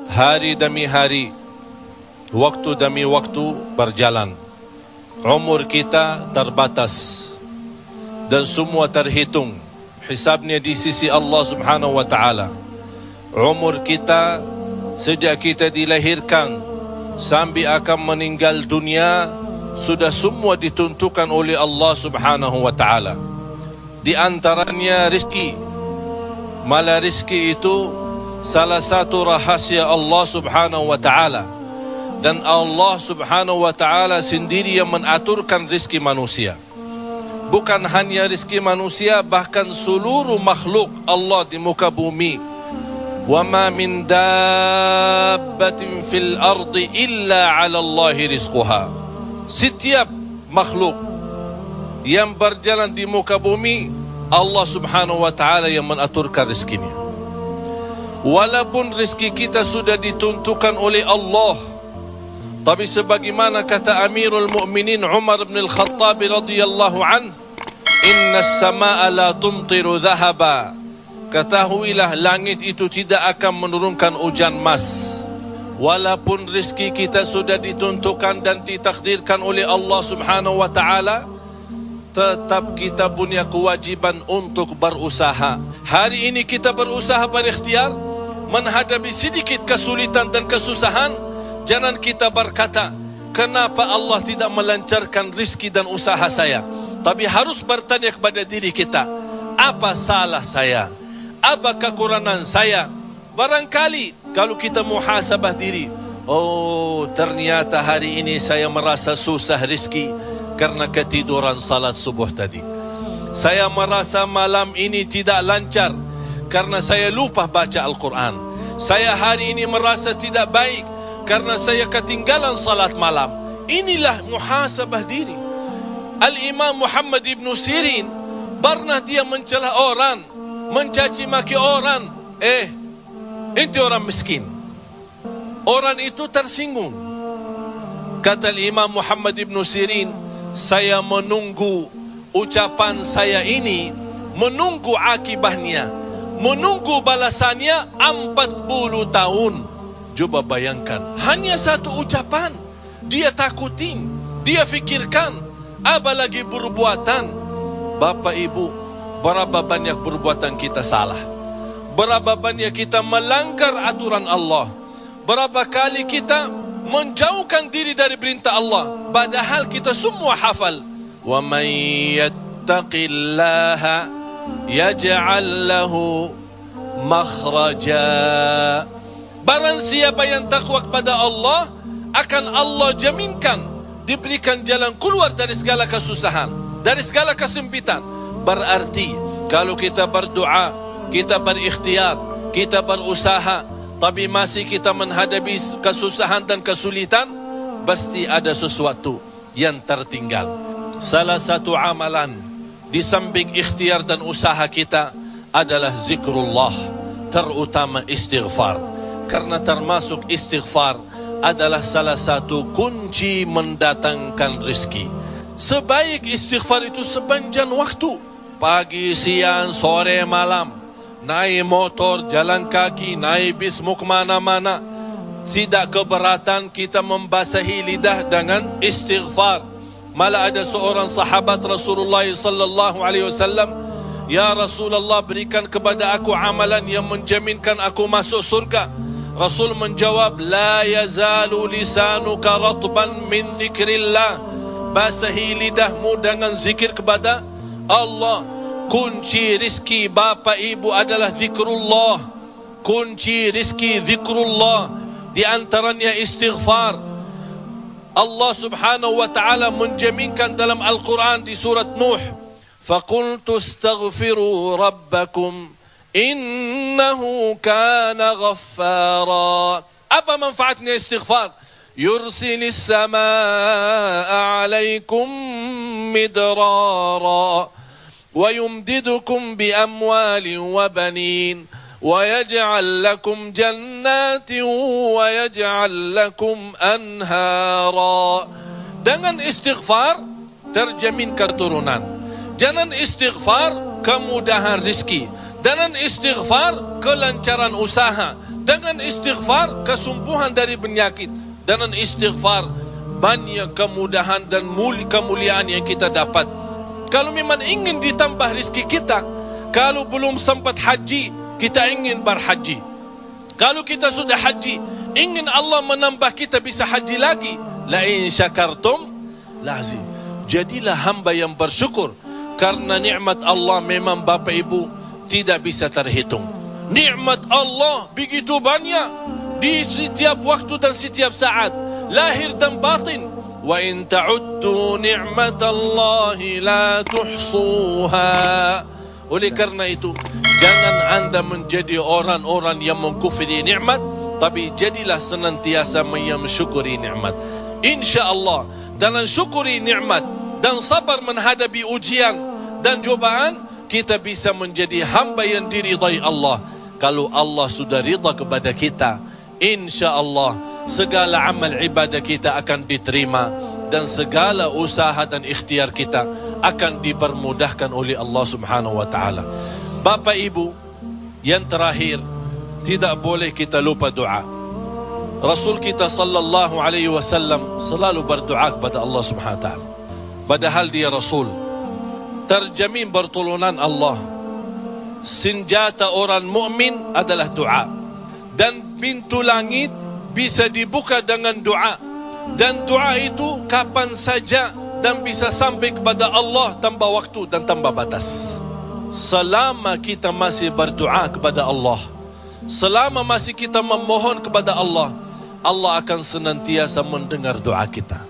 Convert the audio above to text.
Hari demi hari, waktu demi waktu berjalan. Umur kita terbatas dan semua terhitung hisabnya di sisi Allah Subhanahu wa taala. Umur kita sejak kita dilahirkan sampai akan meninggal dunia sudah semua ditentukan oleh Allah Subhanahu wa taala. Di antaranya rezeki. Malah rezeki itu salah satu rahasia Allah Subhanahu wa taala, dan Allah Subhanahu wa taala sendiri yang mengaturkan rezeki manusia. Bukan hanya rezeki manusia, bahkan seluruh makhluk Allah di muka bumi. Wa ma min dabbatin fil ardi illa 'ala Allahi rizquha. Setiap makhluk yang berjalan di muka bumi, Allah Subhanahu wa taala yang mengaturkan rezekinya. Walaupun rezeki kita sudah ditentukan oleh Allah, tapi sebagaimana kata Amirul Mukminin Umar bin Al-Khattab radhiyallahu an, inna as-samaa'a la tumtiru dhahaba. Ketahuilah langit itu tidak akan menurunkan hujan emas. Walaupun rezeki kita sudah ditentukan dan ditakdirkan oleh Allah Subhanahu wa taala, tetap kita punya kewajiban untuk berusaha. Hari ini kita berusaha berikhtiar menghadapi sedikit kesulitan dan kesusahan. Jangan kita berkata, kenapa Allah tidak melancarkan rezeki dan usaha saya? Tapi harus bertanya kepada diri kita, apa salah saya? Apa kekurangan saya? Barangkali kalau kita muhasabah diri, oh ternyata hari ini saya merasa susah rezeki karena ketiduran salat subuh tadi. Saya merasa malam ini tidak lancar karena saya lupa baca Al-Quran. Saya hari ini merasa tidak baik karena saya ketinggalan salat malam. Inilah muhasabah diri. Al-Imam Muhammad ibn Sirin pernah dia mencela orang, mencaci maki orang. Itu orang miskin. Orang itu tersinggung. Kata Imam Muhammad ibn Sirin, saya menunggu ucapan saya ini, menunggu akibahnya, menunggu balasannya 40 tahun. Coba bayangkan, hanya satu ucapan dia takutin, dia fikirkan, apalagi perbuatan. Bapak Ibu, berapa banyak perbuatan kita salah, berapa banyak kita melanggar aturan Allah, berapa kali kita menjauhkan diri dari perintah Allah, padahal kita semua hafal. Wa man yattaqillaha yaj'al lahu makhraja. Barang siapa yang takwa kepada Allah, akan Allah jaminkan diberikan jalan keluar dari segala kesusahan, dari segala kesempitan. Berarti kalau kita berdoa, kita berikhtiar, kita berusaha, tapi masih kita menghadapi kesusahan dan kesulitan, pasti ada sesuatu yang tertinggal. Salah satu amalan di samping ikhtiar dan usaha kita adalah zikrullah, terutama istighfar. Karena termasuk istighfar adalah salah satu kunci mendatangkan rezeki. Sebaik istighfar itu sepanjang waktu, pagi, siang, sore, malam. Naik motor, jalan kaki, naik bis, mau kemana-mana, tidak keberatan kita membasahi lidah dengan istighfar. Malah ada seorang sahabat Rasulullah sallallahu alaihi wasallam, ya Rasulullah, berikan kepada aku amalan yang menjaminkan aku masuk surga. Rasul menjawab, la yazalu lisanuka ratban min zikrillah. Basahi lidahmu dengan zikir kepada Allah. Kunci rizki Bapak Ibu adalah zikrullah. Kunci rizki zikrullah, di antaranya istighfar. Allah Subhanahu wa ta'ala menjaminkan dalam Al-Quran di surat Nuh, faqultu astaghfiru rabbakum innahu kana ghaffara. Apa manfaatnya istighfar? Yursilis samaa alaikum midrara wa yumdidukum bi amwalin wa banin wa yaj'al lakum jannatin wa yaj'al lakum anhara. Dengan istighfar terjamin keturunan. Dengan istighfar kemudahan rezeki. Dengan istighfar kelancaran usaha. Dengan istighfar, kesembuhan dari penyakit. Dengan istighfar, banyak kemudahan dan kemuliaan yang kita dapat. Kalau memang ingin ditambah rezeki kita, kalau belum sempat haji, kita ingin berhaji. Kalau kita sudah haji, ingin Allah menambah kita bisa haji lagi. La in syakartum lazim. Jadilah hamba yang bersyukur, karena nikmat Allah memang Bapak Ibu tidak bisa terhitung. Nikmat Allah begitu banyak di setiap waktu dan setiap saat, lahir dan batin. Wa in ta'uddu ni'matallahi la tuhsuha. Oleh karena itu, jangan anda menjadi orang-orang yang mengkufri nikmat, tapi jadilah senantiasa yang mensyukuri nikmat. InsyaAllah, dengan syukuri nikmat dan sabar menghadapi ujian dan cobaan, kita bisa menjadi hamba yang diridai Allah. Kalau Allah sudah ridha kepada kita, InsyaAllah segala amal ibadah kita akan diterima, dan segala usaha dan ikhtiar kita akan dipermudahkan oleh Allah Subhanahu wa ta'ala. Bapak Ibu, yang terakhir, tidak boleh kita lupa doa. Rasul kita sallallahu alaihi wasallam selalu berdoa kepada Allah Subhanahu wa ta'ala. Padahal dia Rasul, terjamin pertolongan Allah. Senjata orang mukmin adalah doa, dan pintu langit bisa dibuka dengan doa, dan doa itu kapan saja dan bisa sampai kepada Allah tanpa waktu dan tanpa batas. Selama kita masih berdoa kepada Allah, selama masih kita memohon kepada Allah, Allah akan senantiasa mendengar doa kita.